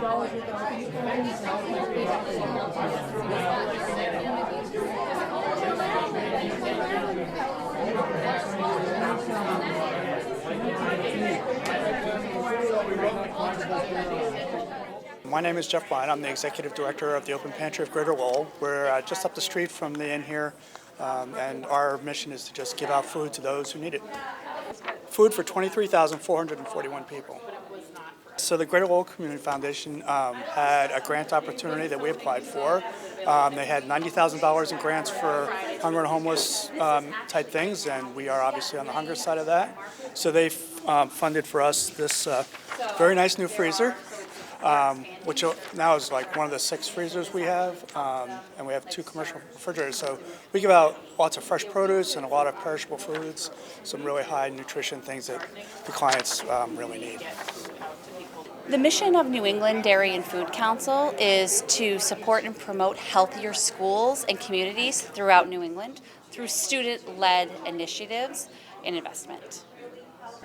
My name is Jeff Bryan. I'm the Executive Director of the Open Pantry of Greater Lowell. We're just up the street from the inn here, and our mission is to just give out food to those who need it. Food for 23,441 people. So the Greater Lowell Community Foundation had a grant opportunity that we applied for. They had $90,000 in grants for hunger and homeless type things, and we are obviously on the hunger side of that. So they funded for us this very nice new freezer, which now is like one of the 6 freezers we have, and we have 2 commercial refrigerators. So we give out lots of fresh produce and a lot of perishable foods, some really high nutrition things that the clients really need. The mission of New England Dairy and Food Council is to support and promote healthier schools and communities throughout New England through student-led initiatives and investment.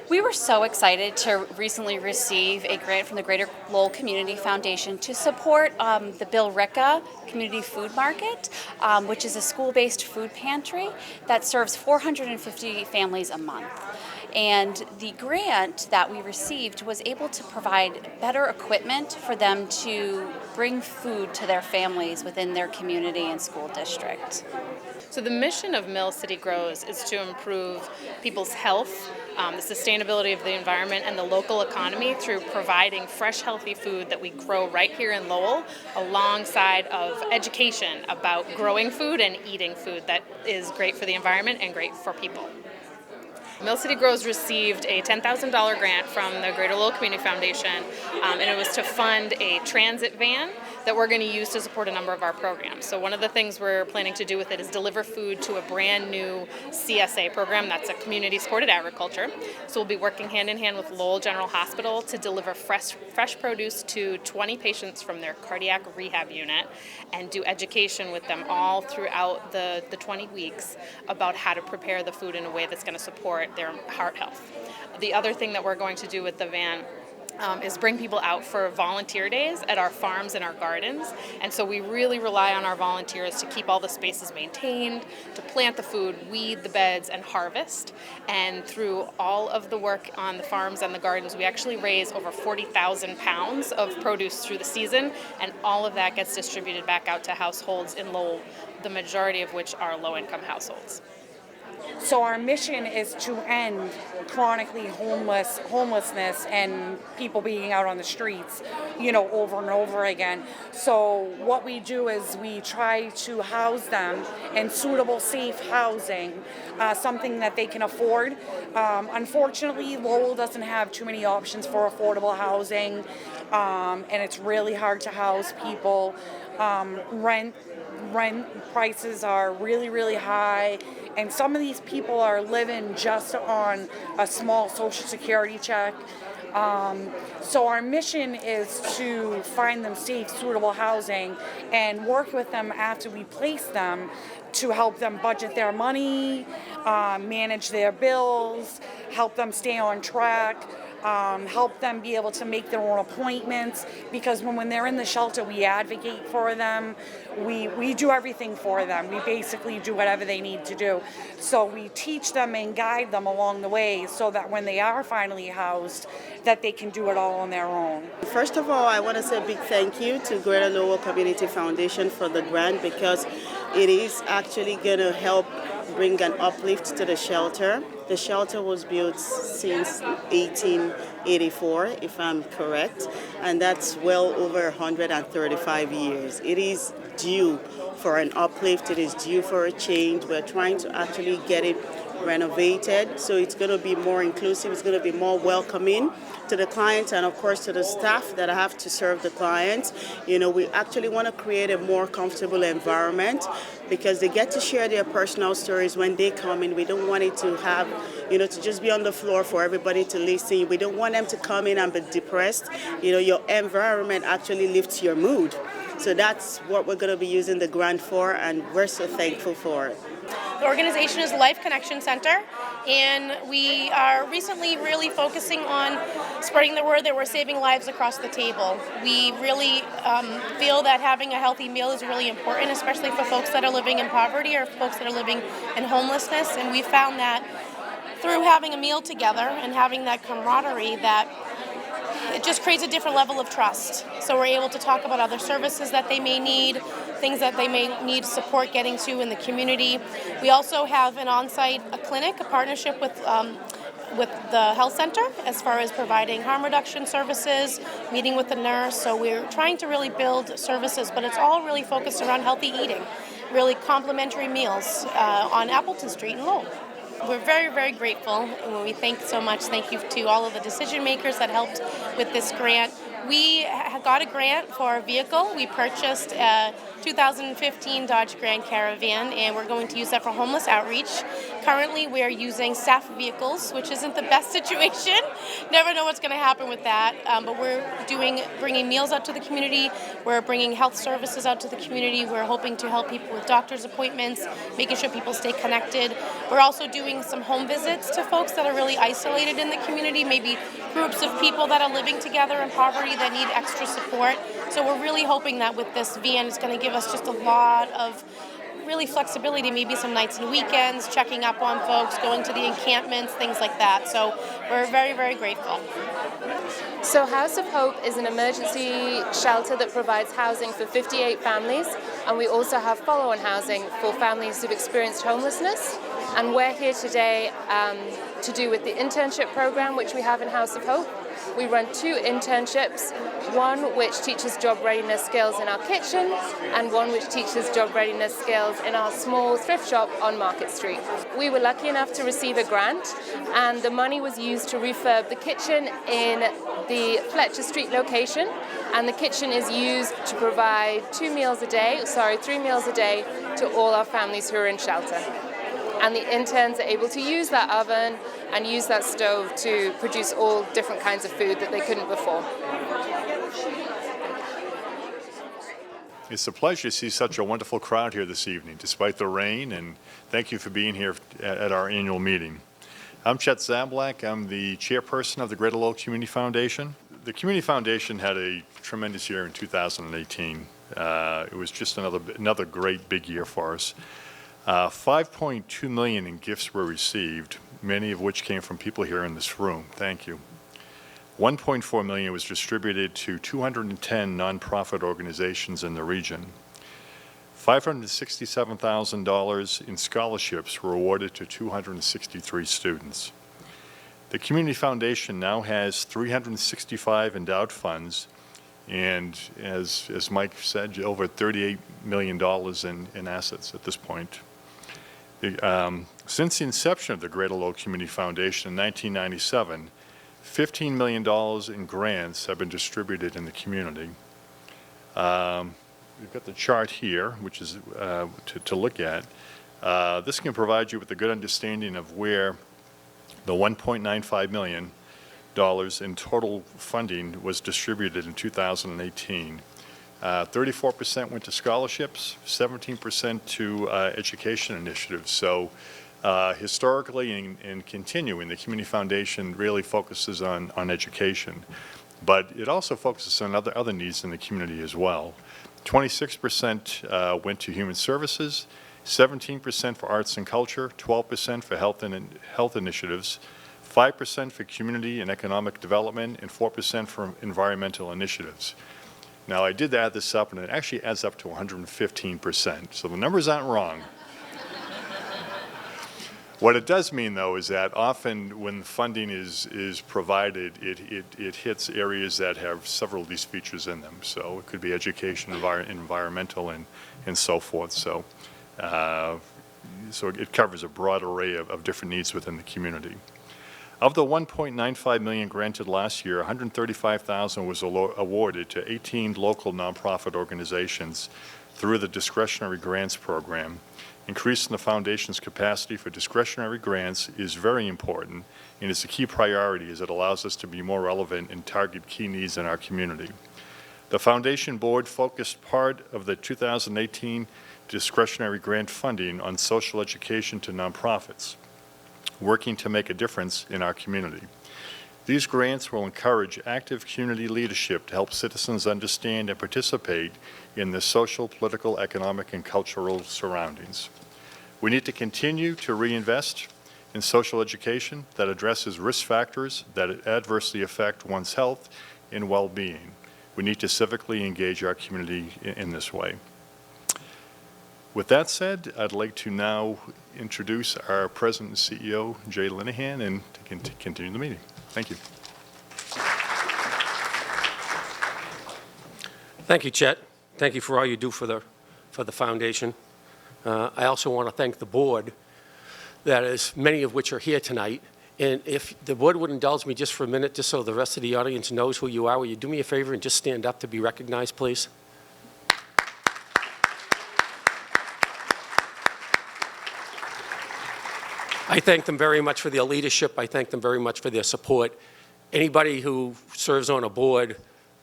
We were so excited to recently receive a grant from the Greater Lowell Community Foundation to support the Bill Ricca Community Food Market, which is a school-based food pantry that serves 450 families a month. And the grant that we received was able to provide better equipment for them to bring food to their families within their community and school district. So the mission of Mill City Grows is to improve people's health, the sustainability of the environment, and the local economy through providing fresh, healthy food that we grow right here in Lowell, alongside of education about growing food and eating food that is great for the environment and great for people. Mill City Grows received a $10,000 grant from the Greater Lowell Community Foundation, and it was to fund a transit van that we're going to use to support a number of our programs. So one of the things we're planning to do with it is deliver food to a brand new CSA program, that's a community supported agriculture. So we'll be working hand in hand with Lowell General Hospital to deliver fresh produce to 20 patients from their cardiac rehab unit and do education with them all throughout the 20 weeks about how to prepare the food in a way that's going to support their heart health. The other thing that we're going to do with the van is bring people out for volunteer days at our farms and our gardens. And so we really rely on our volunteers to keep all the spaces maintained, to plant the food, weed the beds, and harvest. And through all of the work on the farms and the gardens, we actually raise over 40,000 pounds of produce through the season, and all of that gets distributed back out to households in Lowell, the majority of which are low-income households. So our mission is to end chronically homelessness and people being out on the streets, over and over again. So what we do is we try to house them in suitable, safe housing, something that they can afford. Unfortunately, Lowell doesn't have too many options for affordable housing, and it's really hard to house people. Rent prices are really, really high, and some of these people are living just on a small Social Security check. So our mission is to find them safe, suitable housing and work with them after we place them to help them budget their money, manage their bills, help them stay on track, help them be able to make their own appointments, because when they're in the shelter, we advocate for them. We do everything for them. We basically do whatever they need to do. So we teach them and guide them along the way so that when they are finally housed, that they can do it all on their own. First of all, I want to say a big thank you to Greater Lowell Community Foundation for the grant, because it is actually going to help bring an uplift to the shelter. The shelter was built since 1884, if I'm correct, and that's well over 135 years. It is due for an uplift. It is due for a change. We're trying to actually get it renovated, so it's going to be more inclusive. It's going to be more welcoming to the clients and, of course, to the staff that have to serve the clients. We actually want to create a more comfortable environment because they get to share their personal stories when they come in. We don't want it to have, to just be on the floor for everybody to listen. We don't want them to come in and be depressed. Your environment actually lifts your mood. So that's what we're going to be using the grant for, and we're so thankful for it. The organization is the Life Connection Center. And we are recently really focusing on spreading the word that we're saving lives across the table. We really feel that having a healthy meal is really important, especially for folks that are living in poverty or folks that are living in homelessness. And we found that through having a meal together and having that camaraderie, that it just creates a different level of trust. So we're able to talk about other services that they may need, things that they may need support getting to in the community. We also have an on-site clinic, a partnership with the health center as far as providing harm reduction services, meeting with the nurse. So we're trying to really build services, but it's all really focused around healthy eating, really complimentary meals on Appleton Street in Lowell. We're very, very grateful, and we thank you to all of the decision makers that helped with this grant. We got a grant for a vehicle. We purchased a 2015 Dodge Grand Caravan, and we're going to use that for homeless outreach. Currently, we are using staff vehicles, which isn't the best situation. Never know what's going to happen with that, but we're bringing meals out to the community. We're bringing health services out to the community. We're hoping to help people with doctor's appointments, making sure people stay connected. We're also doing some home visits to folks that are really isolated in the community, maybe groups of people that are living together in poverty that need extra support. So we're really hoping that with this van, it's going to give us just a lot of really flexibility, maybe some nights and weekends, checking up on folks, going to the encampments, things like that. So we're very, very grateful. So House of Hope is an emergency shelter that provides housing for 58 families, and we also have follow-on housing for families who've experienced homelessness. And we're here today to do with the internship program, which we have in House of Hope. We run 2 internships, one which teaches job readiness skills in our kitchen and one which teaches job readiness skills in our small thrift shop on Market Street. We were lucky enough to receive a grant, and the money was used to refurb the kitchen in the Fletcher Street location, and the kitchen is used to provide 3 meals a day to all our families who are in shelter. And the interns are able to use that oven and use that stove to produce all different kinds of food that they couldn't before. It's a pleasure to see such a wonderful crowd here this evening, despite the rain, and thank you for being here at our annual meeting. I'm Chet Szablak. I'm the chairperson of the Greater Lowell Community Foundation. The Community Foundation had a tremendous year in 2018. It was just another great big year for us. $5.2 million in gifts were received, many of which came from people here in this room. Thank you. $1.4 million was distributed to 210 nonprofit organizations in the region. $567,000 in scholarships were awarded to 263 students. The Community Foundation now has 365 endowed funds, and as Mike said, over $38 million in assets at this point. Since the inception of the Greater Lowell Community Foundation in 1997, $15 million in grants have been distributed in the community. We've got the chart here, which is to look at. This can provide you with a good understanding of where the $1.95 million in total funding was distributed in 2018. 34% went to scholarships, 17% to education initiatives. So historically and continuing, the Community Foundation really focuses on education, but it also focuses on other needs in the community as well. 26% went to human services, 17% for arts and culture, 12% for health initiatives, 5% for community and economic development, and 4% for environmental initiatives. Now, I did add this up, and it actually adds up to 115%, so the numbers aren't wrong. What it does mean, though, is that often when funding is provided, it hits areas that have several of these features in them. So it could be education, environmental, and so forth. So it covers a broad array of different needs within the community. Of the $1.95 million granted last year, $135,000 was awarded to 18 local nonprofit organizations through the discretionary grants program. Increasing the foundation's capacity for discretionary grants is very important, and it's a key priority as it allows us to be more relevant and target key needs in our community. The foundation board focused part of the 2018 discretionary grant funding on social education to nonprofits. working to make a difference in our community. These grants will encourage active community leadership to help citizens understand and participate in the social, political, economic, and cultural surroundings. We need to continue to reinvest in social education that addresses risk factors that adversely affect one's health and well-being. We need to civically engage our community in this way. With that said, I'd like to now introduce our President and CEO, Jay Linnehan, and to continue the meeting. Thank you. Thank you, Chet. Thank you for all you do for the foundation. I also want to thank the board, that is, many of which are here tonight. And if the board would indulge me just for a minute, just so the rest of the audience knows who you are, will you do me a favor and just stand up to be recognized, please? I thank them very much for their leadership. I thank them very much for their support. Anybody who serves on a board,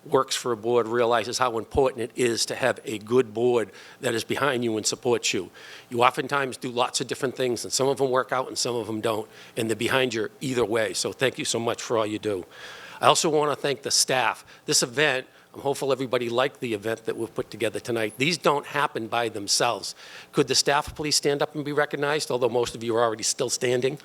works for a board, realizes how important it is to have a good board that is behind you and supports you. You oftentimes do lots of different things, and some of them work out and some of them don't, and they're behind you either way. So thank you so much for all you do. I also want to thank the staff. This event, I'm hopeful everybody liked the event that we've put together tonight. These don't happen by themselves. Could the staff please stand up and be recognized, although most of you are already still standing?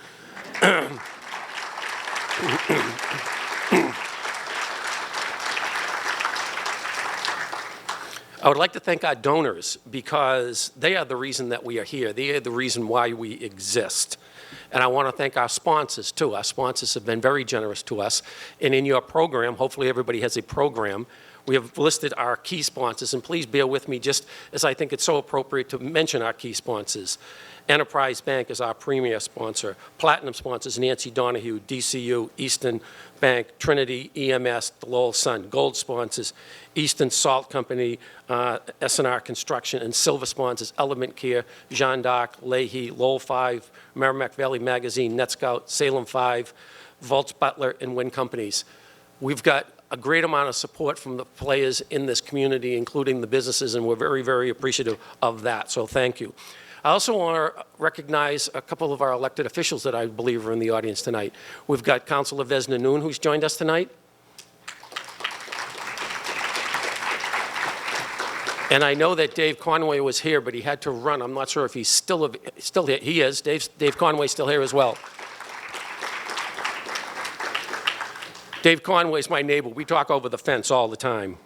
I would like to thank our donors, because they are the reason that we are here. They are the reason why we exist. And I want to thank our sponsors, too. Our sponsors have been very generous to us. And in your program, hopefully everybody has a program, we have listed our key sponsors. And please bear with me, just as I think it's so appropriate to mention our key sponsors. Enterprise Bank is our premier sponsor. Platinum sponsors Nancy Donoghue, DCU, Eastern Bank, Trinity, EMS, the Lowell Sun. Gold sponsors Eastern Salt Company, S&R Construction, and silver sponsors Element Care, Jeanne d'Arc, Leahy, Lowell 5, Merrimack Valley Magazine, NetScout, Salem 5, Volts Butler, and Wynn Companies. We've got a great amount of support from the players in this community, including the businesses, and we're very, very appreciative of that, so thank you. I also want to recognize a couple of our elected officials that I believe are in the audience tonight. We've got Councilor Vesna Noon, who's joined us tonight. And I know that Dave Conway was here, but he had to run. I'm not sure if he's still here. He is. Dave Conway's still here as well. Dave Conway's my neighbor. We talk over the fence all the time.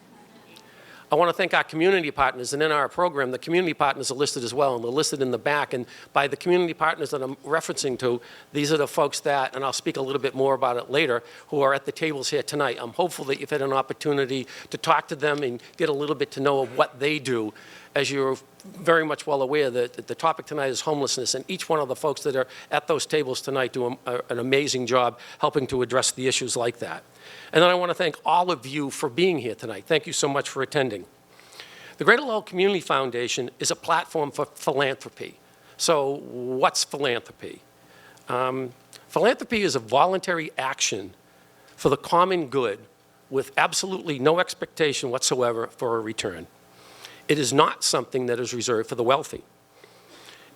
I want to thank our community partners, and in our program, the community partners are listed as well, and they're listed in the back. And by the community partners that I'm referencing to, these are the folks that, and I'll speak a little bit more about it later, who are at the tables here tonight. I'm hopeful that you've had an opportunity to talk to them and get a little bit to know of what they do. As you're very much well aware, that the topic tonight is homelessness, and each one of the folks that are at those tables tonight do an amazing job helping to address the issues like that. And then I want to thank all of you for being here tonight. Thank you so much for attending. The Greater Lowell Community Foundation is a platform for philanthropy. So what's philanthropy? Philanthropy is a voluntary action for the common good with absolutely no expectation whatsoever for a return. It is not something that is reserved for the wealthy.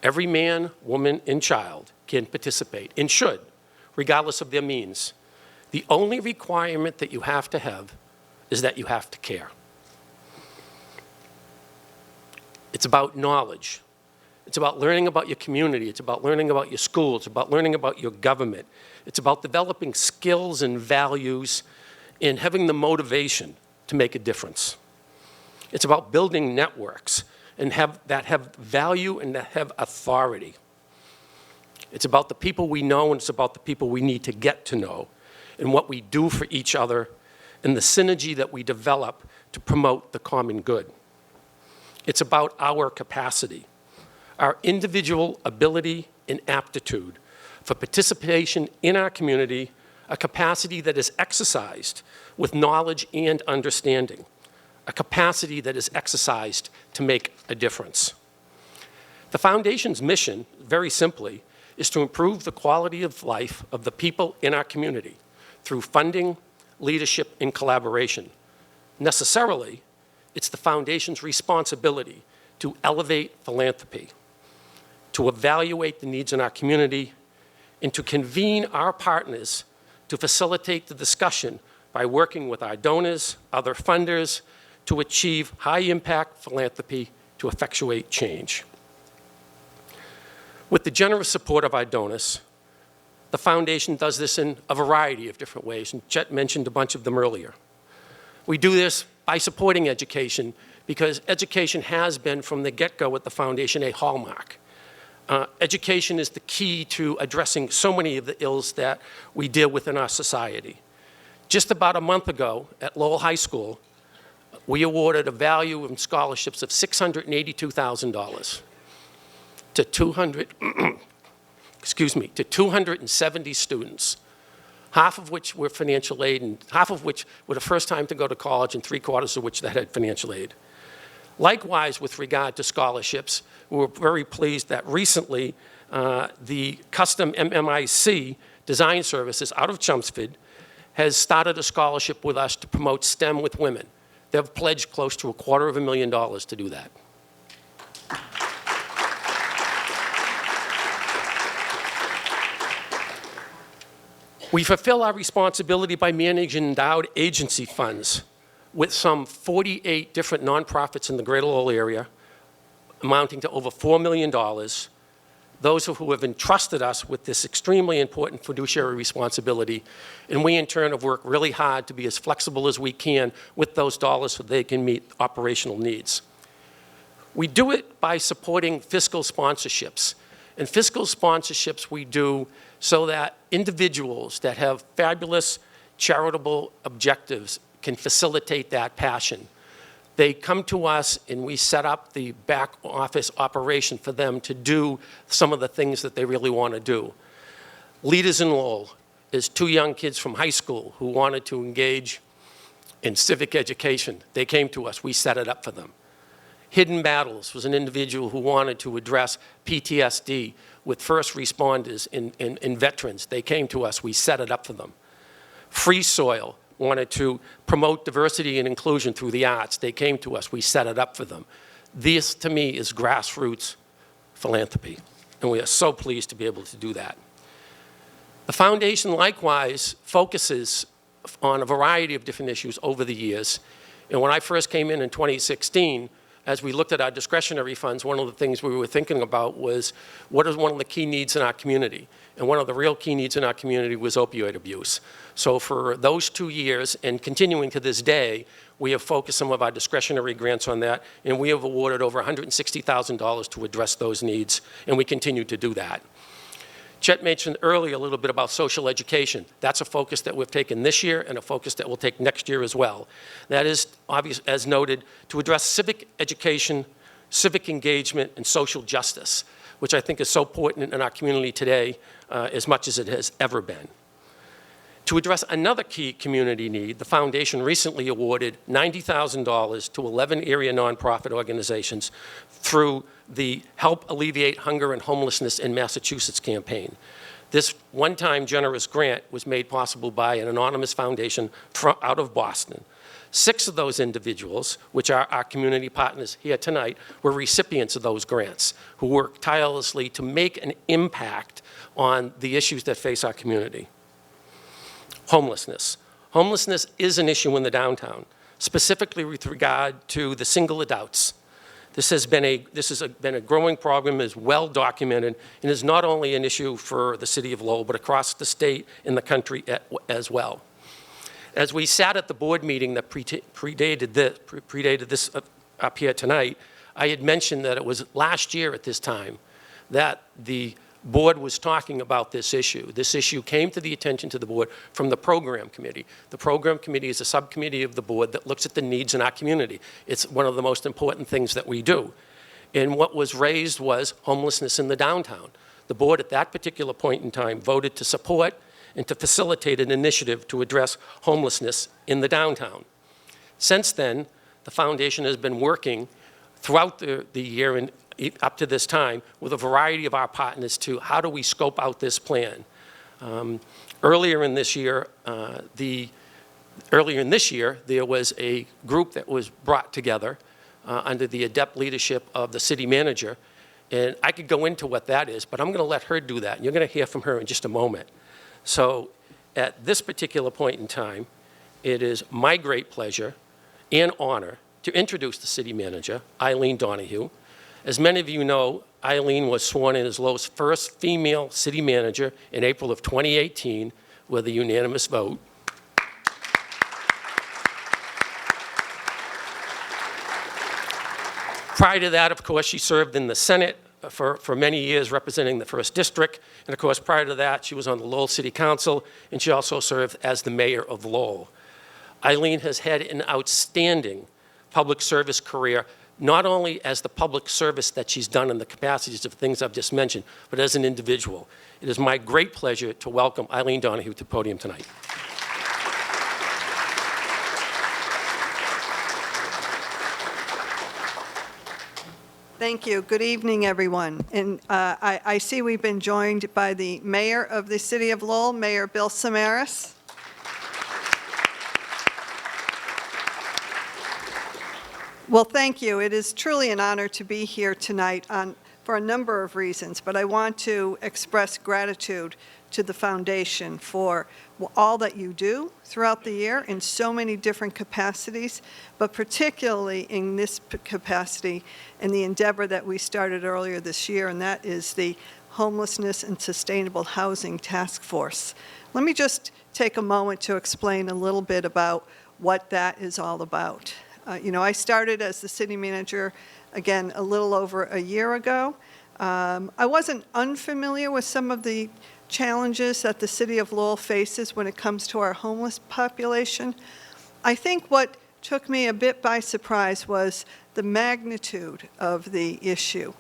Every man, woman, and child can participate and should, regardless of their means. The only requirement that you have to have is that you have to care. It's about knowledge. It's about learning about your community. It's about learning about your school. It's about learning about your government. It's about developing skills and values and having the motivation to make a difference. It's about building networks and that have value and that have authority. It's about the people we know, and it's about the people we need to get to know, and what we do for each other, and the synergy that we develop to promote the common good. It's about our capacity, our individual ability and aptitude for participation in our community, a capacity that is exercised with knowledge and understanding, a capacity that is exercised to make a difference. The Foundation's mission, very simply, is to improve the quality of life of the people in our community through funding, leadership, and collaboration. Necessarily, it's the Foundation's responsibility to elevate philanthropy, to evaluate the needs in our community, and to convene our partners to facilitate the discussion by working with our donors, other funders, to achieve high-impact philanthropy to effectuate change. With the generous support of our donors, the foundation does this in a variety of different ways, and Chet mentioned a bunch of them earlier. We do this by supporting education, because education has been, from the get-go at the foundation, a hallmark. Education is the key to addressing so many of the ills that we deal with in our society. Just about a month ago at Lowell High School, we awarded a value in scholarships of $682,000 to 270 students, half of which were financial aid and half of which were the first time to go to college and 3/4 of which that had financial aid. Likewise, with regard to scholarships, we were very pleased that recently the custom MMIC design services out of Chelmsford has started a scholarship with us to promote STEM with women. They've pledged close to $250,000 to do that. We fulfill our responsibility by managing endowed agency funds with some 48 different nonprofits in the Greater Lowell area, amounting to over $4 million, those who have entrusted us with this extremely important fiduciary responsibility, and we in turn have worked really hard to be as flexible as we can with those dollars so they can meet operational needs. We do it by supporting fiscal sponsorships, and fiscal sponsorships we do so that individuals that have fabulous charitable objectives can facilitate that passion. They come to us and we set up the back office operation for them to do some of the things that they really want to do. Leaders in Lowell is 2 young kids from high school who wanted to engage in civic education. They came to us, we set it up for them. Hidden Battles was an individual who wanted to address PTSD with first responders and veterans. They came to us, we set it up for them. Free Soil wanted to promote diversity and inclusion through the arts. They came to us, we set it up for them. This, to me, is grassroots philanthropy, and we are so pleased to be able to do that. The foundation likewise focuses on a variety of different issues over the years, and when I first came in 2016, as we looked at our discretionary funds, one of the things we were thinking about was what is one of the key needs in our community? And one of the real key needs in our community was opioid abuse. So for those 2 years, and continuing to this day, we have focused some of our discretionary grants on that, and we have awarded over $160,000 to address those needs, and we continue to do that. Chet mentioned earlier a little bit about social education. That's a focus that we've taken this year and a focus that we'll take next year as well. That is, obvious, as noted, to address civic education, civic engagement, and social justice, which I think is so important in our community today as much as it has ever been. To address another key community need, the foundation recently awarded $90,000 to 11 area nonprofit organizations through the Help Alleviate Hunger and Homelessness in Massachusetts campaign. This one-time generous grant was made possible by an anonymous foundation out of Boston. 6 of those individuals, which are our community partners here tonight, were recipients of those grants who worked tirelessly to make an impact on the issues that face our community. Homelessness. Homelessness is an issue in the downtown, specifically with regard to the single adults. This has been a growing problem, is well documented, and is not only an issue for the City of Lowell, but across the state and the country as well. As we sat at the board meeting that predated this up here tonight, I had mentioned that it was last year at this time that the board was talking about this issue. This issue came to the attention to the board from the program committee. The program committee is a subcommittee of the board that looks at the needs in our community. It's one of the most important things that we do. And what was raised was homelessness in the downtown. The board at that particular point in time voted to support and to facilitate an initiative to address homelessness in the downtown. Since then, the foundation has been working throughout the year and up to this time with a variety of our partners to how do we scope out this plan. Earlier in this year, there was a group that was brought together under the adept leadership of the city manager, And I could go into what that is, but I'm going to let her do that. And you're going to hear from her in just a moment. So at this particular point in time, it is my great pleasure and honor to introduce the city manager, Eileen Donoghue. As many of you know, Eileen was sworn in as Lowell's first female city manager in April of 2018 with a unanimous vote. Prior to that, of course, she served in the Senate for many years representing the 1st District. And of course, prior to that, she was on the Lowell City Council, and she also served as the mayor of Lowell. Eileen has had an outstanding public service career, not only as the public service that she's done in the capacities of things I've just mentioned, but as an individual. It is my great pleasure to welcome Eileen Donoghue to the podium tonight. Thank you. Good evening, everyone. And I see we've been joined by the mayor of the City of Lowell, Mayor Bill Samaras. Well, thank you. It is truly an honor to be here tonight for a number of reasons, but I want to express gratitude to the foundation for all that you do throughout the year in so many different capacities, but particularly in this capacity and the endeavor that we started earlier this year, and that is the Homelessness and Sustainable Housing Task Force. Let me just take a moment to explain a little bit about what that is all about. I started as the city manager, again, a little over a year ago. I wasn't unfamiliar with some of the challenges that the City of Lowell faces when it comes to our homeless population. I think what took me a bit by surprise was the magnitude of the issue.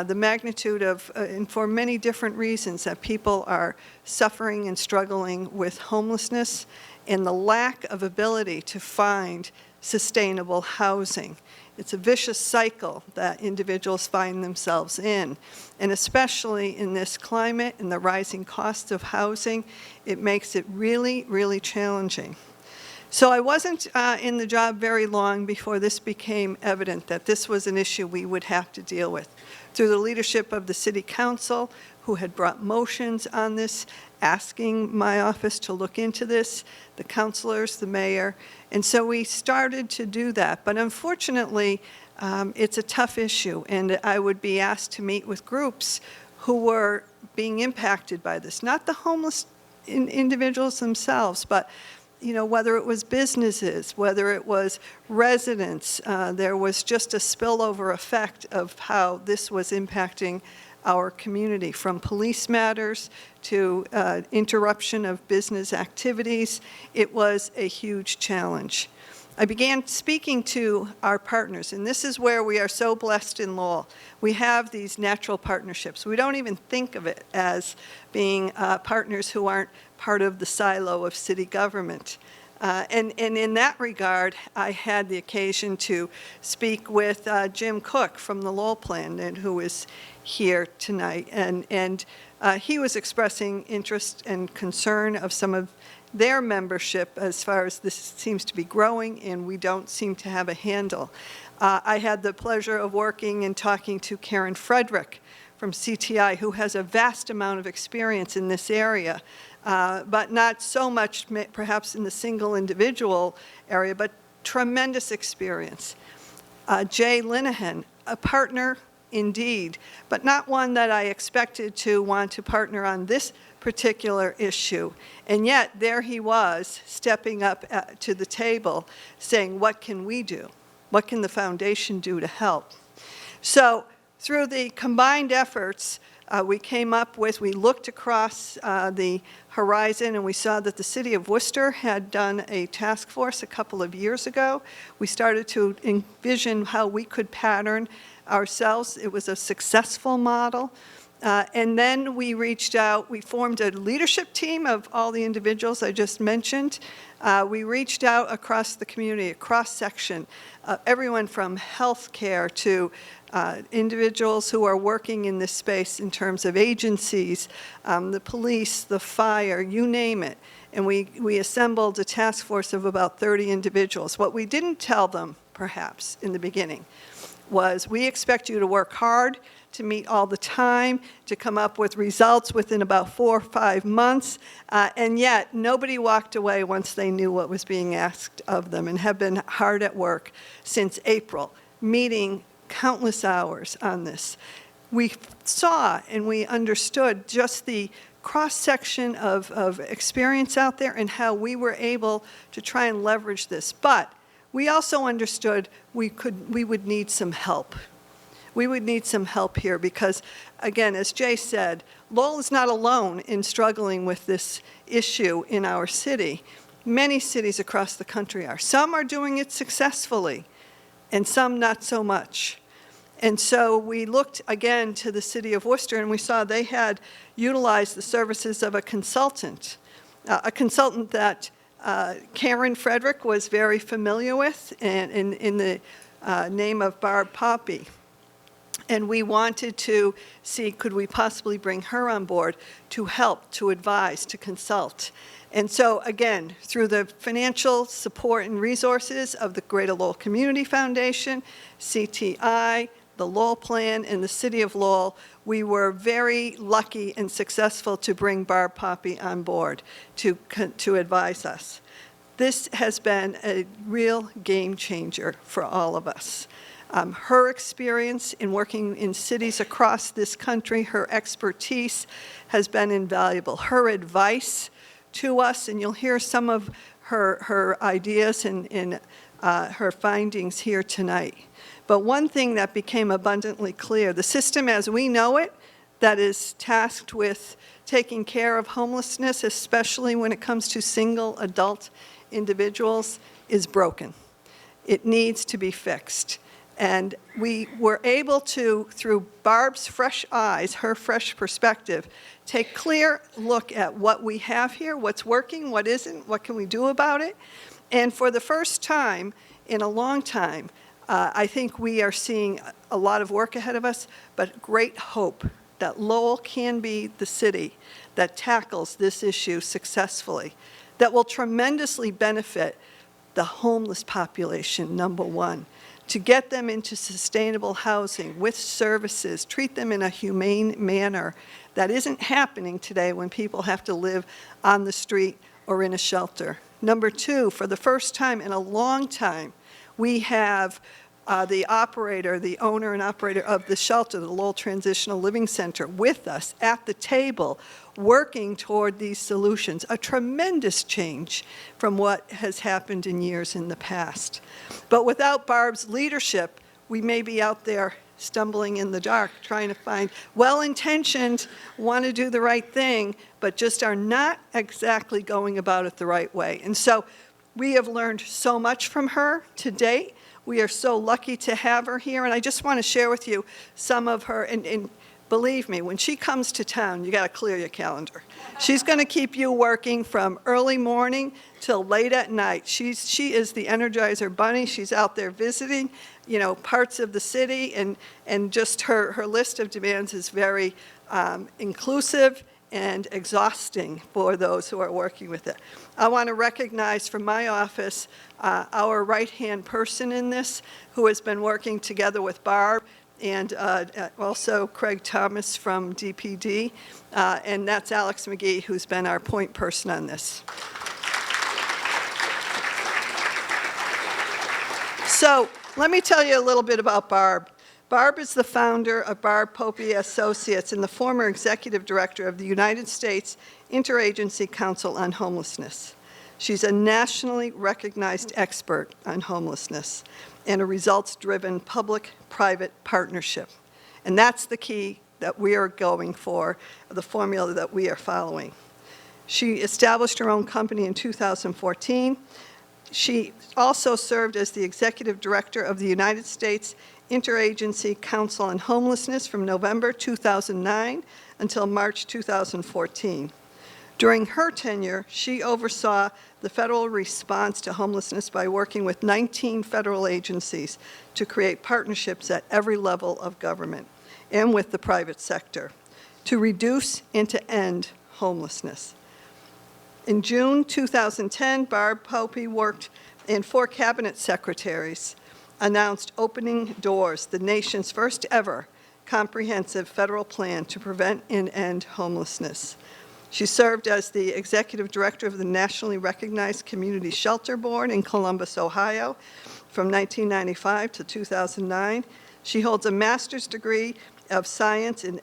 The magnitude of, and for many different reasons, that people are suffering and struggling with homelessness and the lack of ability to find sustainable housing. It's a vicious cycle that individuals find themselves in. And especially in this climate and the rising cost of housing, it makes it really, really challenging. So I wasn't in the job very long before this became evident that this was an issue we would have to deal with. Through the leadership of the City Council, who had brought motions on this, asking my office to look into this, the councilors, the mayor, and so we started to do that. But unfortunately, it's a tough issue, and I would be asked to meet with groups who were being impacted by this, not the homeless individuals themselves, but whether it was businesses, whether it was residents, there was just a spillover effect of how this was impacting our community, from police matters to interruption of business activities. It was a huge challenge. I began speaking to our partners, and this is where we are so blessed in Lowell. We have these natural partnerships. We don't even think of it as being partners who aren't part of the silo of city government. And in that regard, I had the occasion to speak with Jim Cook from the Lowell Plan, and who is here tonight. And he was expressing interest and concern of some of their membership as far as this seems to be growing, and we don't seem to have a handle. I had the pleasure of working and talking to Karen Frederick from CTI, who has a vast amount of experience in this area, but not so much perhaps in the single individual area, but tremendous experience. Jay Linnehan, a partner indeed, but not one that I expected to want to partner on this particular issue. And yet there he was, stepping up to the table saying, what can we do? What can the foundation do to help? So through the combined efforts, we looked across the horizon, and we saw that the City of Worcester had done a task force a couple of years ago. We started to envision how we could pattern ourselves. It was a successful model. And then we reached out, we formed a leadership team of all the individuals I just mentioned. We reached out across the community, a cross-section, everyone from healthcare to individuals who are working in this space in terms of agencies, the police, the fire, you name it. And we assembled a task force of about 30 individuals. What we didn't tell them, perhaps, in the beginning, was, we expect you to work hard, to meet all the time, to come up with results within about 4 or 5 months, and yet nobody walked away once they knew what was being asked of them, and have been hard at work since April, meeting countless hours on this. We saw and we understood just the cross-section of experience out there and how we were able to try and leverage this. But we also understood we would need some help. We would need some help here because, again, as Jay said, Lowell is not alone in struggling with this issue in our city. Many cities across the country are. Some are doing it successfully, and some not so much. And so we looked again to the city of Worcester, and we saw they had utilized the services of a consultant that Karen Frederick was very familiar with, and in the name of Barb Pope. And we wanted to see, could we possibly bring her on board to help, to advise, to consult. And so, again, through the financial support and resources of the Greater Lowell Community Foundation, CTI, the Lowell Plan, and the City of Lowell, we were very lucky and successful to bring Barb Pope on board to advise us. This has been a real game changer for all of us. Her experience in working in cities across this country, her expertise has been invaluable. Her advice to us, and you'll hear some of her ideas and her findings here tonight. But one thing that became abundantly clear, the system as we know it, that is tasked with taking care of homelessness, especially when it comes to single adult individuals, is broken. It needs to be fixed. And we were able to, through Barb's fresh eyes, her fresh perspective, take clear look at what we have here, what's working, what isn't, what can we do about it. And for the first time in a long time, I think we are seeing a lot of work ahead of us, but great hope that Lowell can be the city that tackles this issue successfully, that will tremendously benefit the homeless population, number one, to get them into sustainable housing with services, treat them in a humane manner. That isn't happening today when people have to live on the street or in a shelter. Number two, for the first time in a long time, we have the owner and operator of the shelter, the Lowell Transitional Living Center, with us at the table, working toward these solutions, a tremendous change from what has happened in years in the past. But without Barb's leadership, we may be out there stumbling in the dark, trying to find well-intentioned, want to do the right thing, but just are not exactly going about it the right way. And so we have learned so much from her to date. We are so lucky to have her here, and I just want to share with you some of her, and believe me, when she comes to town, you got to clear your calendar. She's going to keep you working from early morning till late at night. She is the Energizer Bunny. She's out there visiting, parts of the city, and just her list of demands is very inclusive and exhausting for those who are working with it. I want to recognize from my office our right-hand person in this, who has been working together with Barb, and also Craig Thomas from DPD, and that's Alex McGee, who's been our point person on this. So let me tell you a little bit about Barb. Barb is the founder of Barb Pope Associates and the former executive director of the United States Interagency Council on Homelessness. She's a nationally recognized expert on homelessness and a results-driven public-private partnership. And that's the key that we are going for, the formula that we are following. She established her own company in 2014. She also served as the executive director of the United States Interagency Council on Homelessness from November 2009 until March 2014. During her tenure, she oversaw the federal response to homelessness by working with 19 federal agencies to create partnerships at every level of government and with the private sector to reduce and to end homelessness. In June 2010, Barb Pope worked in 4 cabinet secretaries announced Opening Doors, the nation's first ever comprehensive federal plan to prevent and end homelessness. She served as the executive director of the nationally recognized Community Shelter Board in Columbus, Ohio, from 1995 to 2009. She holds a master's degree of science in,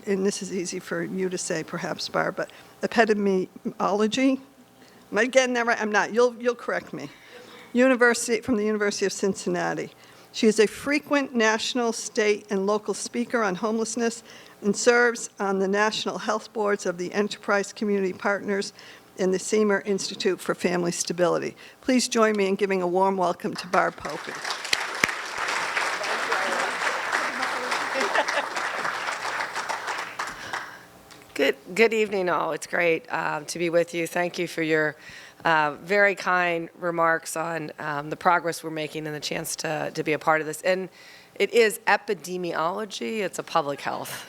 and this is easy for you to say perhaps, Barb, but epidemiology. Am I getting that right? I'm not. You'll correct me. From the University of Cincinnati. She is a frequent national, state, and local speaker on homelessness and serves on the national health boards of the Enterprise Community Partners and the Seymour Institute for Family Stability. Please join me in giving a warm welcome to Barb Pope. Good evening, all. It's great to be with you. Thank you for your very kind remarks on the progress we're making and the chance to be a part of this. And it is epidemiology. It's a public health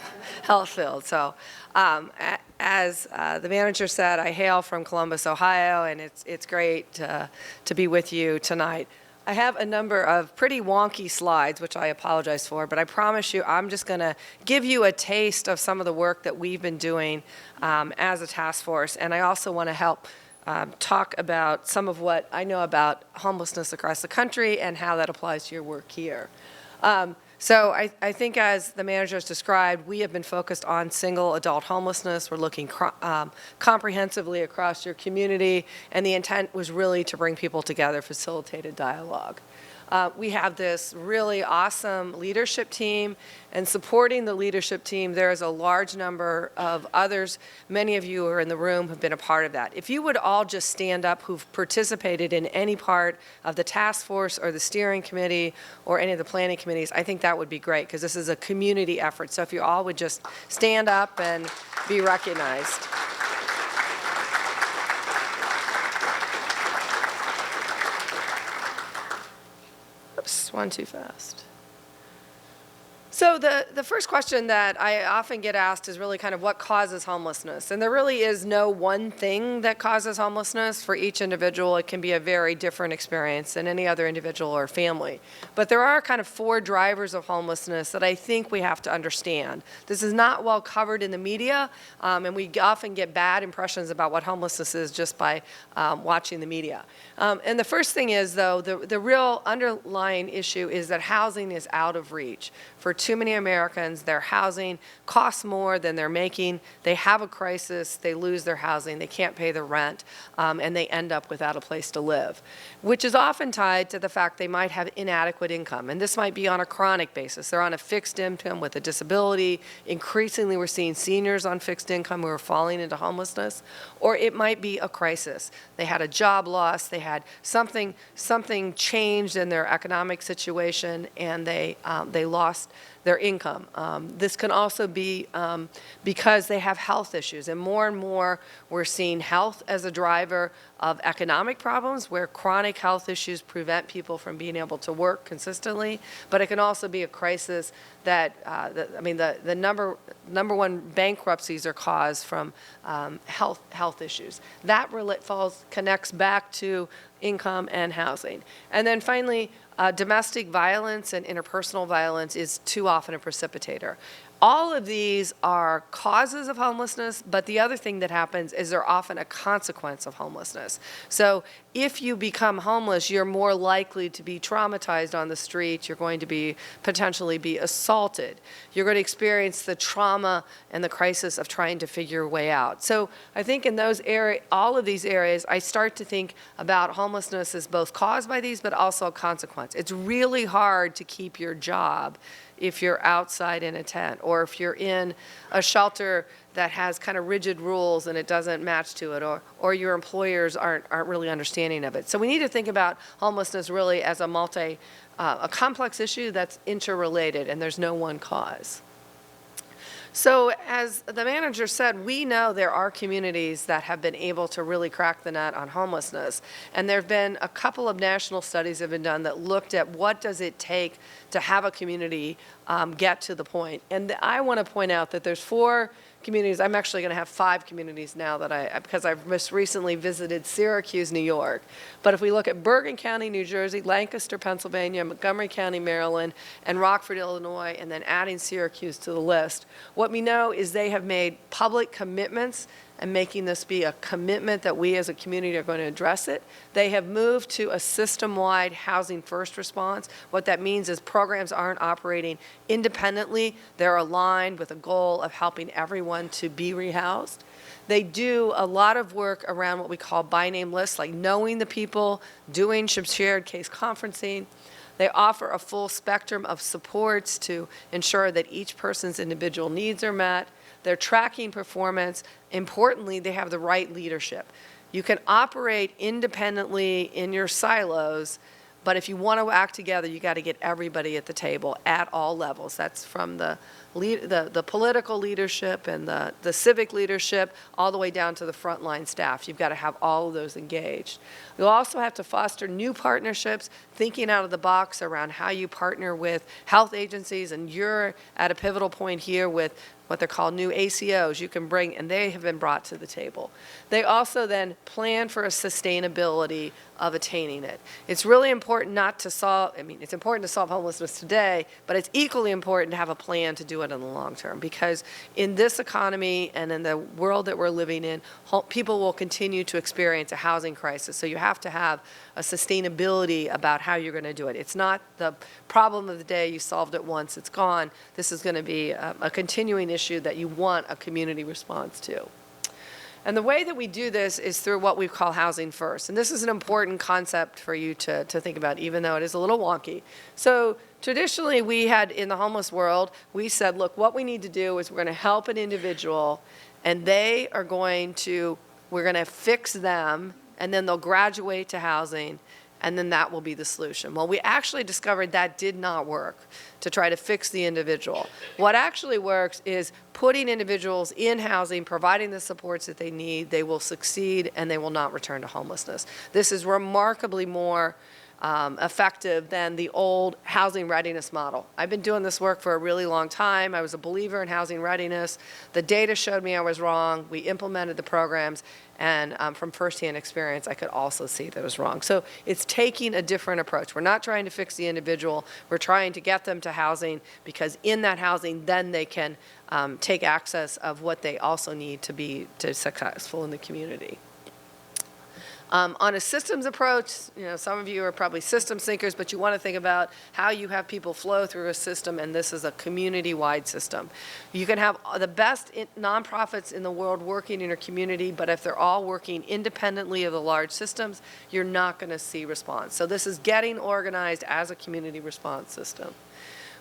field. So as the manager said, I hail from Columbus, Ohio, and it's great to be with you tonight. I have a number of pretty wonky slides, which I apologize for, but I promise you I'm just going to give you a taste of some of the work that we've been doing as a task force. And I also want to help talk about some of what I know about homelessness across the country and how that applies to your work here. So I think, as the manager has described, we have been focused on single adult homelessness. We're looking comprehensively across your community, and the intent was really to bring people together, facilitated dialogue. We have this really awesome leadership team, and supporting the leadership team, there is a large number of others. Many of you who are in the room have been a part of that. If you would all just stand up who've participated in any part of the task force or the steering committee or any of the planning committees, I think that would be great, because this is a community effort. So if you all would just stand up and be recognized. Oops, one too fast. So the first question that I often get asked is really kind of what causes homelessness. And there really is no one thing that causes homelessness. For each individual, it can be a very different experience than any other individual or family. But there are kind of 4 drivers of homelessness that I think we have to understand. This is not well covered in the media, and we often get bad impressions about what homelessness is just by watching the media. And the first thing is, though, the real underlying issue is that housing is out of reach. For too many Americans, their housing costs more than they're making. They have a crisis, they lose their housing, they can't pay the rent, and they end up without a place to live, which is often tied to the fact they might have inadequate income. And this might be on a chronic basis. They're on a fixed income with a disability. Increasingly, we're seeing seniors on fixed income who are falling into homelessness. Or it might be a crisis. They had a job loss, they had something changed in their economic situation, and they lost their income. This can also be because they have health issues, and more we're seeing health as a driver of economic problems, where chronic health issues prevent people from being able to work consistently. But it can also be a crisis that the number one bankruptcies are caused from health issues. That connects back to income and housing. And then finally, domestic violence and interpersonal violence is too often a precipitator. All of these are causes of homelessness, but the other thing that happens is they're often a consequence of homelessness. So if you become homeless, you're more likely to be traumatized on the street. You're going to potentially be assaulted. You're going to experience the trauma and the crisis of trying to figure your way out. So I think in all of these areas, I start to think about homelessness as both caused by these, but also a consequence. It's really hard to keep your job if you're outside in a tent, or if you're in a shelter that has kind of rigid rules and it doesn't match to it, or your employers aren't really understanding of it. So we need to think about homelessness really as a complex issue that's interrelated, and there's no one cause. So as the manager said, we know there are communities that have been able to really crack the nut on homelessness. And there have been a couple of national studies that have been done that looked at what does it take to have a community get to the point. And I want to point out that there's 4 communities. I'm actually going to have 5 communities now because I've most recently visited Syracuse, New York. But if we look at Bergen County, New Jersey, Lancaster, Pennsylvania, Montgomery County, Maryland, and Rockford, Illinois, and then adding Syracuse to the list, what we know is they have made public commitments and making this be a commitment that we as a community are going to address it. They have moved to a system-wide housing first response. What that means is programs aren't operating independently. They're aligned with a goal of helping everyone to be rehoused. They do a lot of work around what we call by name lists, like knowing the people, doing shared case conferencing. They offer a full spectrum of supports to ensure that each person's individual needs are met. They're tracking performance. Importantly, they have the right leadership. You can operate independently in your silos, but if you want to act together, you got to get everybody at the table at all levels. That's from the political leadership and the civic leadership all the way down to the frontline staff. You've got to have all of those engaged. You'll also have to foster new partnerships, thinking out of the box around how you partner with health agencies, and you're at a pivotal point here with what they're called new ACOs you can bring, and they have been brought to the table. They also then plan for a sustainability of attaining it. It's really important not to solve, it's important to solve homelessness today, but it's equally important to have a plan to do it in the long term, because in this economy and in the world that we're living in, people will continue to experience a housing crisis. So you have to have a sustainability about how you're going to do it. It's not the problem of the day, you solved it once, it's gone. This is going to be a continuing issue that you want a community response to. And the way that we do this is through what we call housing first. And this is an important concept for you to think about, even though it is a little wonky. So traditionally, we had, in the homeless world, we said, look, what we need to do is we're going to help an individual, and we're going to fix them, and then they'll graduate to housing, and then that will be the solution. Well, we actually discovered that did not work to try to fix the individual. What actually works is putting individuals in housing, providing the supports that they need. They will succeed, and they will not return to homelessness. This is remarkably more effective than the old housing readiness model. I've been doing this work for a really long time. I was a believer in housing readiness. The data showed me I was wrong. We implemented the programs, and from firsthand experience, I could also see that it was wrong. So it's taking a different approach. We're not trying to fix the individual. We're trying to get them to housing, because in that housing, then they can take access of what they also need to be successful in the community. On a systems approach, some of you are probably systems thinkers, but you want to think about how you have people flow through a system, and this is a community-wide system. You can have the best nonprofits in the world working in your community, but if they're all working independently of the large systems, you're not going to see response. So this is getting organized as a community response system.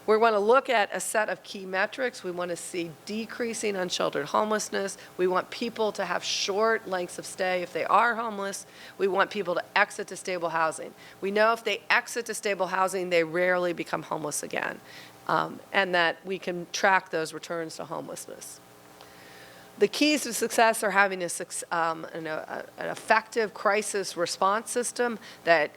We want to look at a set of key metrics. We want to see decreasing unsheltered homelessness. We want people to have short lengths of stay if they are homeless. We want people to exit to stable housing. We know if they exit to stable housing, they rarely become homeless again, and that we can track those returns to homelessness. The keys to success are having an effective crisis response system that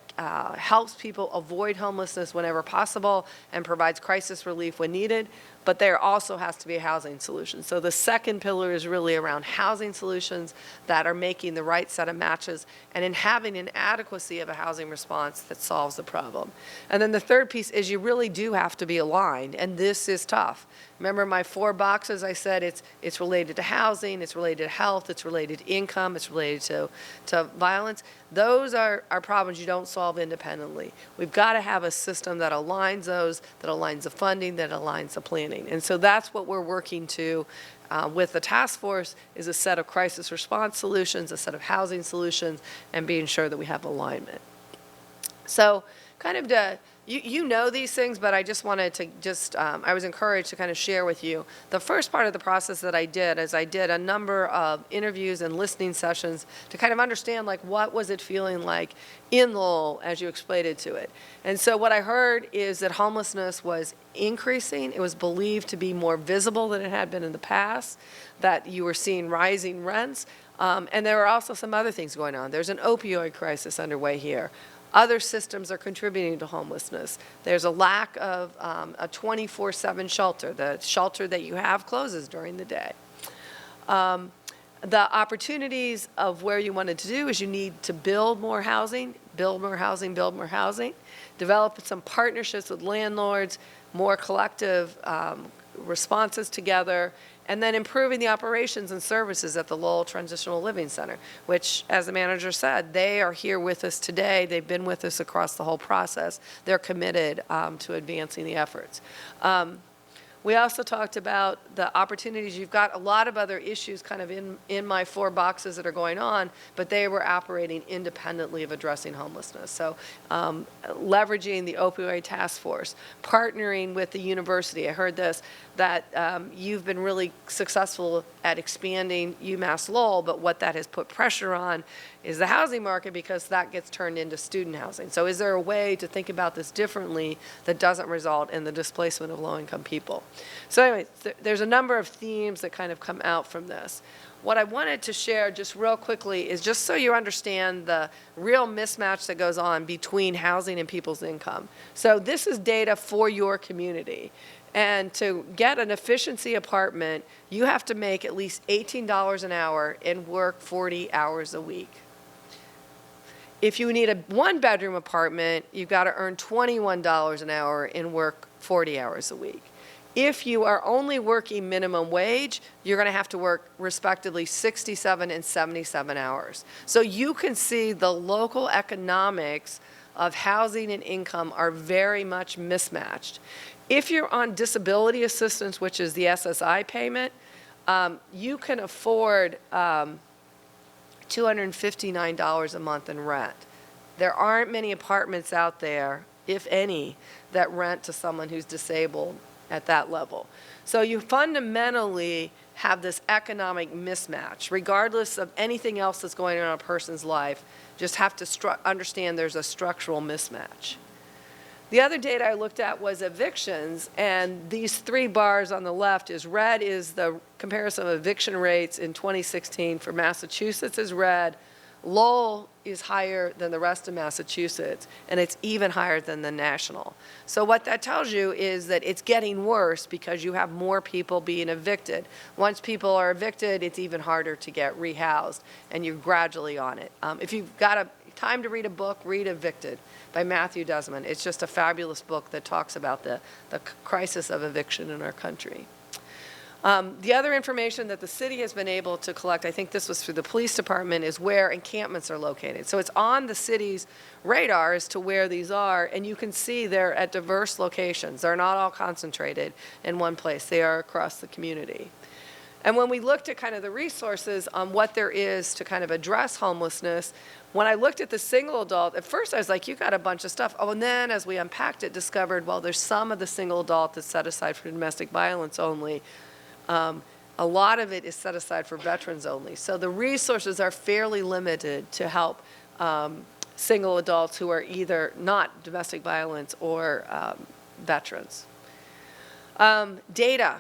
helps people avoid homelessness whenever possible and provides crisis relief when needed, but there also has to be a housing solution. So the second pillar is really around housing solutions that are making the right set of matches and in having an adequacy of a housing response that solves the problem. And then the third piece is you really do have to be aligned, and this is tough. Remember my 4 boxes? I said it's related to housing, it's related to health, it's related to income, it's related to violence. Those are problems you don't solve independently. We've got to have a system that aligns those, that aligns the funding, that aligns the planning. And so that's what we're working to with the task force, is a set of crisis response solutions, a set of housing solutions, and being sure that we have alignment. So kind of you know these things, but I just wanted to I was encouraged to kind of share with you. The first part of the process that I did is I did a number of interviews and listening sessions to kind of understand, like, what was it feeling like in Lowell as you explained it to it. And so what I heard is that homelessness was increasing. It was believed to be more visible than it had been in the past, that you were seeing rising rents, and there were also some other things going on. There's an opioid crisis underway here. Other systems are contributing to homelessness. There's a lack of a 24/7 shelter. The shelter that you have closes during the day. The opportunities of where you wanted to do is you need to build more housing, build more housing, build more housing, develop some partnerships with landlords, more collective responses together, and then improving the operations and services at the Lowell Transitional Living Center, which, as the manager said, they are here with us today. They've been with us across the whole process. They're committed to advancing the efforts. We also talked about the opportunities. You've got a lot of other issues kind of in my 4 boxes that are going on, but they were operating independently of addressing homelessness. So leveraging the opioid task force, partnering with the university. I heard this, that you've been really successful at expanding UMASS Lowell, but what that has put pressure on is the housing market, because that gets turned into student housing. So is there a way to think about this differently that doesn't result in the displacement of low-income people? So anyway, there's a number of themes that kind of come out from this. What I wanted to share just real quickly is just so you understand the real mismatch that goes on between housing and people's income. So this is data for your community. And to get an efficiency apartment, you have to make at least $18 an hour and work 40 hours a week. If you need a 1-bedroom apartment, you've got to earn $21 an hour and work 40 hours a week. If you are only working minimum wage, you're going to have to work respectively 67 and 77 hours. So you can see the local economics of housing and income are very much mismatched. If you're on disability assistance, which is the SSI payment, you can afford $259 a month in rent. There aren't many apartments out there, if any, that rent to someone who's disabled at that level. So you fundamentally have this economic mismatch, regardless of anything else that's going on in a person's life. Just have to understand there's a structural mismatch. The other data I looked at was evictions, and these 3 bars on the left is red is the comparison of eviction rates in 2016 for Massachusetts is red. Lowell is higher than the rest of Massachusetts, and it's even higher than the national. So what that tells you is that it's getting worse because you have more people being evicted. Once people are evicted, it's even harder to get rehoused, and you're gradually on it. If you've got time to read a book, read Evicted by Matthew Desmond. It's just a fabulous book that talks about the crisis of eviction in our country. The other information that the city has been able to collect, I think this was through the police department, is where encampments are located. So it's on the city's radar as to where these are, and you can see they're at diverse locations. They're not all concentrated in one place. They are across the community. And when we looked at kind of the resources on what there is to kind of address homelessness, when I looked at the single adult, at first I was like, you got a bunch of stuff. Oh, and then as we unpacked it, discovered, well, there's some of the single adult that's set aside for domestic violence only. A lot of it is set aside for veterans only. So the resources are fairly limited to help single adults who are either not domestic violence or veterans. Data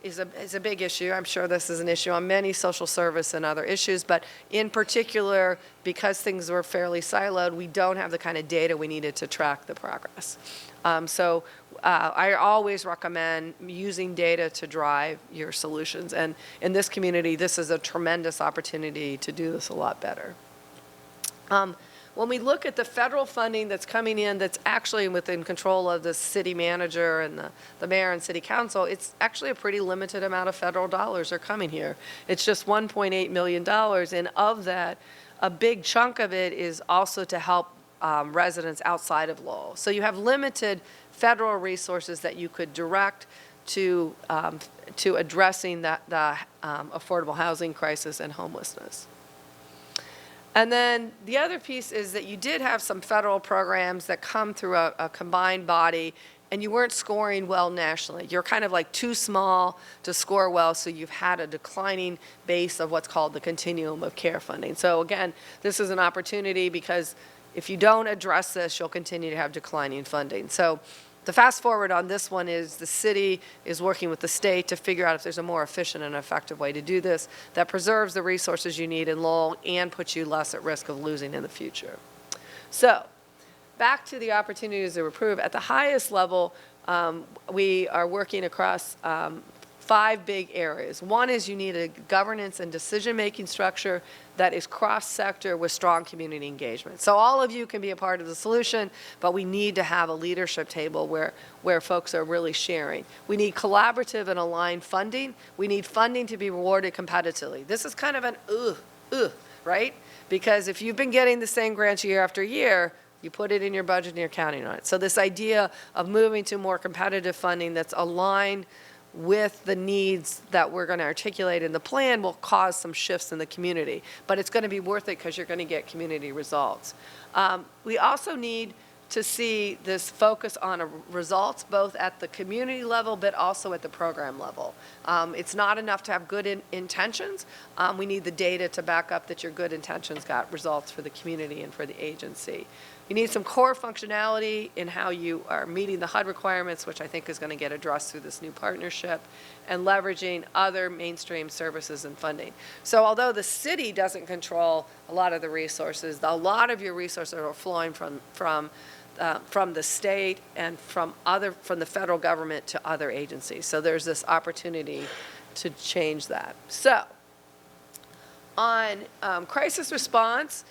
is a big issue. I'm sure this is an issue on many social service and other issues, but in particular, because things were fairly siloed, we don't have the kind of data we needed to track the progress. I always recommend using data to drive your solutions, and in this community, this is a tremendous opportunity to do this a lot better. When we look at the federal funding that's coming in that's actually within control of the city manager and the mayor and city council, it's actually a pretty limited amount of federal dollars are coming here. It's just $1.8 million, and of that, a big chunk of it is also to help residents outside of Lowell. So you have limited federal resources that you could direct to addressing the affordable housing crisis and homelessness. And then the other piece is that you did have some federal programs that come through a combined body, and you weren't scoring well nationally. You're kind of like too small to score well, so you've had a declining base of what's called the continuum of care funding. So again, this is an opportunity because if you don't address this, you'll continue to have declining funding. So the fast forward on this one is the city is working with the state to figure out if there's a more efficient and effective way to do this that preserves the resources you need in Lowell and puts you less at risk of losing in the future. So back to the opportunities to improve. At the highest level, we are working across 5 big areas. One is you need a governance and decision-making structure that is cross-sector with strong community engagement. So all of you can be a part of the solution, but we need to have a leadership table where folks are really sharing. We need collaborative and aligned funding. We need funding to be rewarded competitively. This is kind of an right? Because if you've been getting the same grants year after year, you put it in your budget and you're counting on it. So this idea of moving to more competitive funding that's aligned with the needs that we're going to articulate in the plan will cause some shifts in the community. But it's going to be worth it because you're going to get community results. We also need to see this focus on results both at the community level but also at the program level. It's not enough to have good intentions. We need the data to back up that your good intentions got results for the community and for the agency. You need some core functionality in how you are meeting the HUD requirements, which I think is going to get addressed through this new partnership, and leveraging other mainstream services and funding. So although the city doesn't control a lot of the resources, a lot of your resources are flowing from the state and from the federal government to other agencies. So there's this opportunity to change that. So on crisis response,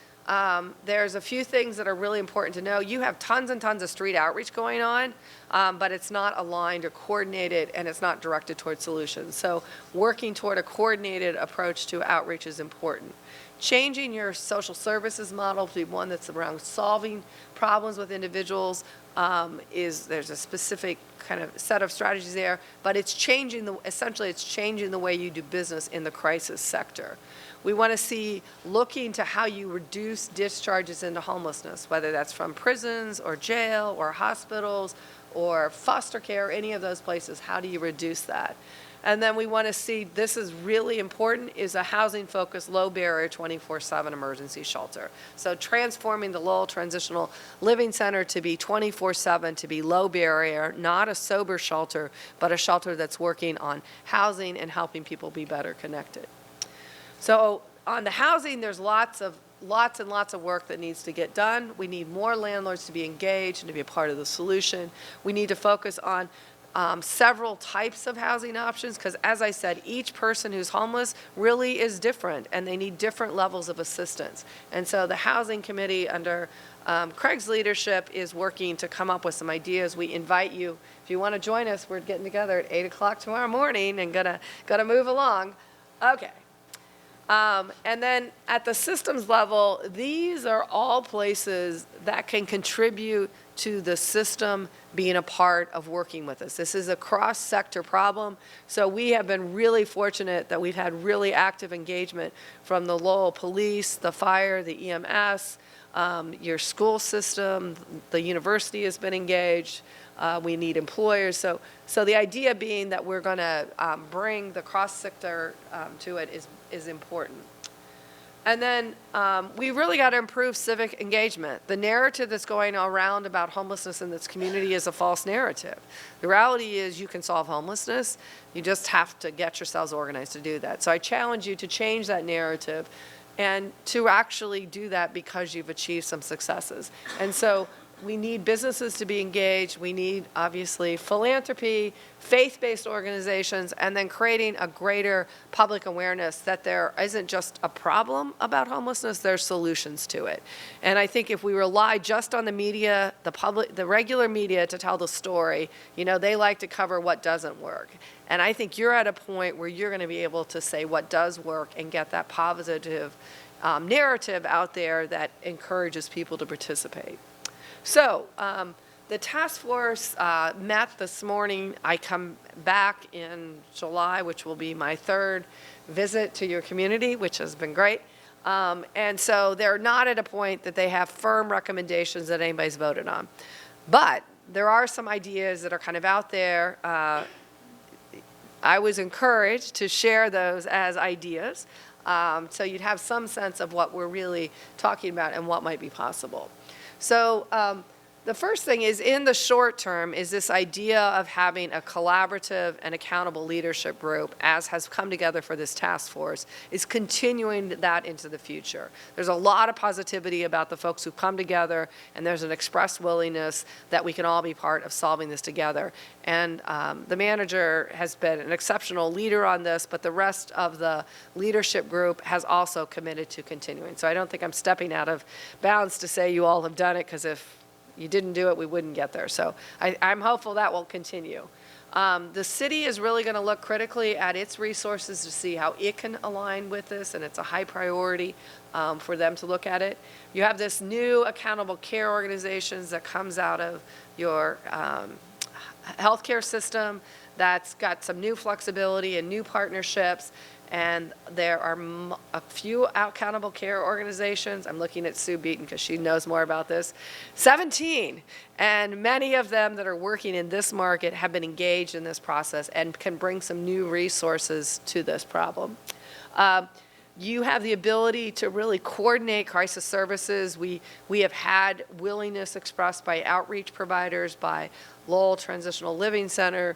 there's a few things that are really important to know. You have tons and tons of street outreach going on, but it's not aligned or coordinated, and it's not directed toward solutions. So working toward a coordinated approach to outreach is important. Changing your social services model to be one that's around solving problems with individuals there's a specific kind of set of strategies there, but it's changing essentially it's changing the way you do business in the crisis sector. We want to see looking to how you reduce discharges into homelessness, whether that's from prisons or jail or hospitals or foster care, any of those places. How do you reduce that? And then we want to see, this is really important, is a housing-focused, low-barrier, 24/7 emergency shelter. So transforming the Lowell Transitional Living Center to be 24/7, to be low-barrier, not a sober shelter, but a shelter that's working on housing and helping people be better connected. So on the housing, there's lots and lots of work that needs to get done. We need more landlords to be engaged and to be a part of the solution. We need to focus on several types of housing options because, as I said, each person who's homeless really is different and they need different levels of assistance. And so the Housing Committee under Craig's leadership is working to come up with some ideas. We invite you, if you want to join us, we're getting together at 8 o'clock tomorrow morning and gonna move along. Okay. And then at the systems level, these are all places that can contribute to the system being a part of working with us. This is a cross-sector problem, so we have been really fortunate that we've had really active engagement from the Lowell Police, the fire, the EMS, your school system, the university has been engaged. We need employers. So the idea being that we're going to bring the cross-sector to it is important. And then we really got to improve civic engagement. The narrative that's going around about homelessness in this community is a false narrative. The reality is you can solve homelessness. You just have to get yourselves organized to do that. So I challenge you to change that narrative and to actually do that because you've achieved some successes. And so we need businesses to be engaged. We need, obviously, philanthropy, faith-based organizations, and then creating a greater public awareness that there isn't just a problem about homelessness, there's solutions to it. And I think if we rely just on the media, the regular media to tell the story, they like to cover what doesn't work. And I think you're at a point where you're going to be able to say what does work and get that positive narrative out there that encourages people to participate. So the task force met this morning. I come back in July, which will be my 3rd visit to your community, which has been great. And so they're not at a point that they have firm recommendations that anybody's voted on. But there are some ideas that are kind of out there. I was encouraged to share those as ideas so you'd have some sense of what we're really talking about and what might be possible. So The first thing is, in the short term, is this idea of having a collaborative and accountable leadership group, as has come together for this task force, is continuing that into the future. There's a lot of positivity about the folks who come together, and there's an expressed willingness that we can all be part of solving this together. And the manager has been an exceptional leader on this, but the rest of the leadership group has also committed to continuing. So I don't think I'm stepping out of bounds to say you all have done it, because if you didn't do it, we wouldn't get there. So I'm hopeful that will continue. The city is really going to look critically at its resources to see how it can align with this, and it's a high priority for them to look at it. You have this new accountable care organizations that comes out of your healthcare system that's got some new flexibility and new partnerships. And there are a few accountable care organizations. I'm looking at Sue Beaton because she knows more about this. 17, and many of them that are working in this market have been engaged in this process and can bring some new resources to this problem. You have the ability to really coordinate crisis services. We have had willingness expressed by outreach providers, by Lowell Transitional Living Center,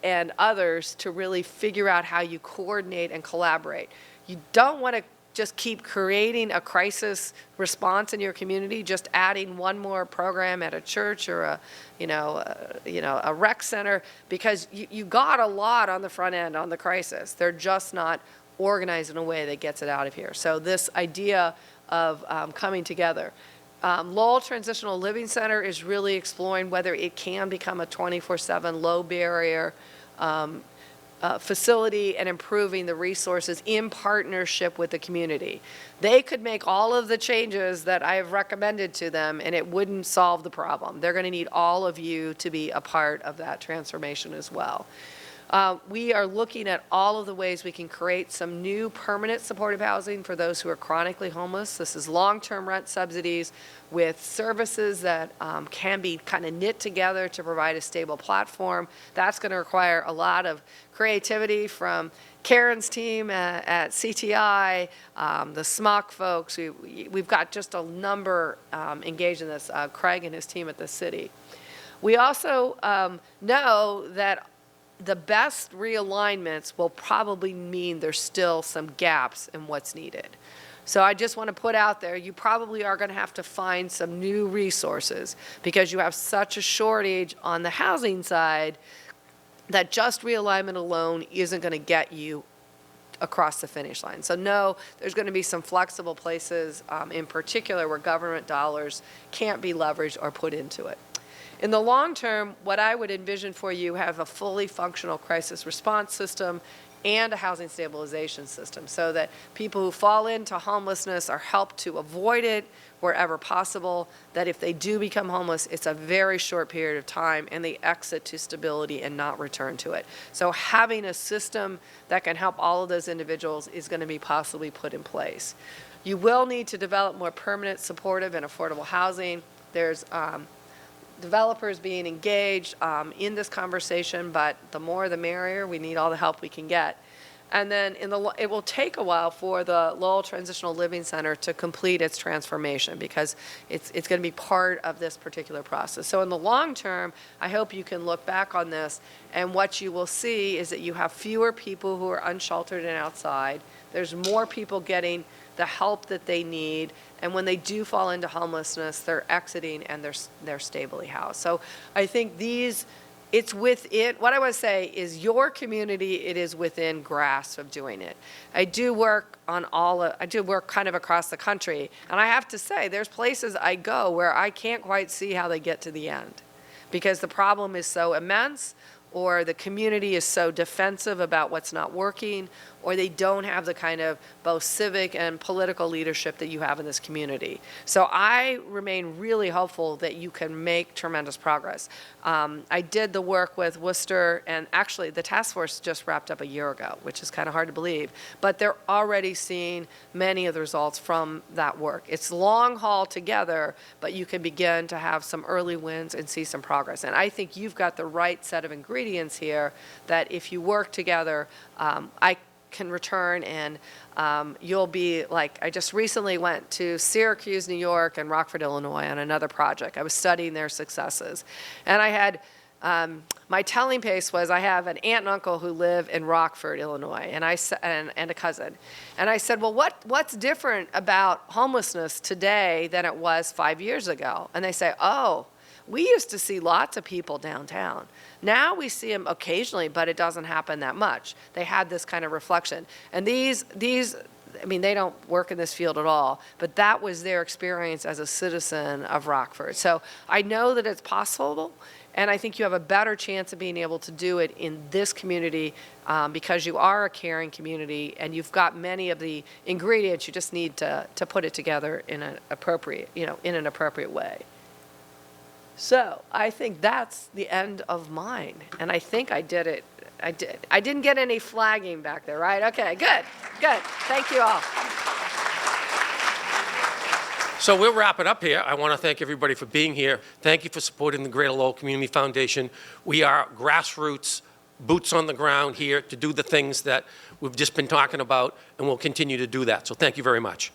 and others to really figure out how you coordinate and collaborate. You don't want to just keep creating a crisis response in your community, just adding one more program at a church or a rec center, because you got a lot on the front end on the crisis. They're just not organized in a way that gets it out of here. So this idea of coming together. Lowell Transitional Living Center is really exploring whether it can become a 24/7 low barrier facility and improving the resources in partnership with the community. They could make all of the changes that I have recommended to them, and it wouldn't solve the problem. They're going to need all of you to be a part of that transformation as well. We are looking at all of the ways we can create some new permanent supportive housing for those who are chronically homeless. This is long-term rent subsidies with services that can be kind of knit together to provide a stable platform. That's going to require a lot of creativity from Karen's team at CTI, the SMOC folks. We've got just a number engaged in this, Craig and his team at the city. We also know that the best realignments will probably mean there's still some gaps in what's needed. So I just want to put out there, you probably are going to have to find some new resources because you have such a shortage on the housing side that just realignment alone isn't going to get you across the finish line. So no, there's going to be some flexible places in particular where government dollars can't be leveraged or put into it. In the long term, what I would envision for you have a fully functional crisis response system and a housing stabilization system so that people who fall into homelessness are helped to avoid it wherever possible, that if they do become homeless, it's a very short period of time and they exit to stability and not return to it. So having a system that can help all of those individuals is going to be possibly put in place. You will need to develop more permanent, supportive, and affordable housing. There's developers being engaged in this conversation, but the more the merrier. We need all the help we can get. And then it will take a while for the Lowell Transitional Living Center to complete its transformation because it's going to be part of this particular process. So in the long term, I hope you can look back on this, and what you will see is that you have fewer people who are unsheltered and outside. There's more people getting the help that they need, and when they do fall into homelessness, they're exiting and they're stably housed. So I think it's within, what I want to say is your community, it is within grasp of doing it. I do work kind of across the country, and I have to say, there's places I go where I can't quite see how they get to the end because the problem is so immense, or the community is so defensive about what's not working, or they don't have the kind of both civic and political leadership that you have in this community. So I remain really hopeful that you can make tremendous progress. I did the work with Worcester, and actually the task force just wrapped up a year ago, which is kind of hard to believe, but they're already seeing many of the results from that work. It's long haul together, but you can begin to have some early wins and see some progress. And I think you've got the right set of ingredients here that if you work together, I can return and you'll be like, I just recently went to Syracuse, New York and Rockford, Illinois on another project. I was studying their successes. And I had, my telling pace was I have an aunt and uncle who live in Rockford, Illinois, and and a cousin. And I said, well, what's different about homelessness today than it was 5 years ago? And they say, oh, we used to see lots of people downtown. Now we see them occasionally, but it doesn't happen that much. They had this kind of reflection. And these, I mean, they don't work in this field at all, but that was their experience as a citizen of Rockford. So I know that it's possible, and I think you have a better chance of being able to do it in this community because you are a caring community and you've got many of the ingredients. You just need to put it together in an appropriate, in an appropriate way. So I think that's the end of mine, and I think I did it. I didn't get any flagging back there, right? Okay, good. Thank you all. So we'll wrap it up here. I want to thank everybody for being here. Thank you for supporting the Greater Lowell Community Foundation. We are grassroots, boots on the ground here to do the things that we've just been talking about, and we'll continue to do that. So thank you very much.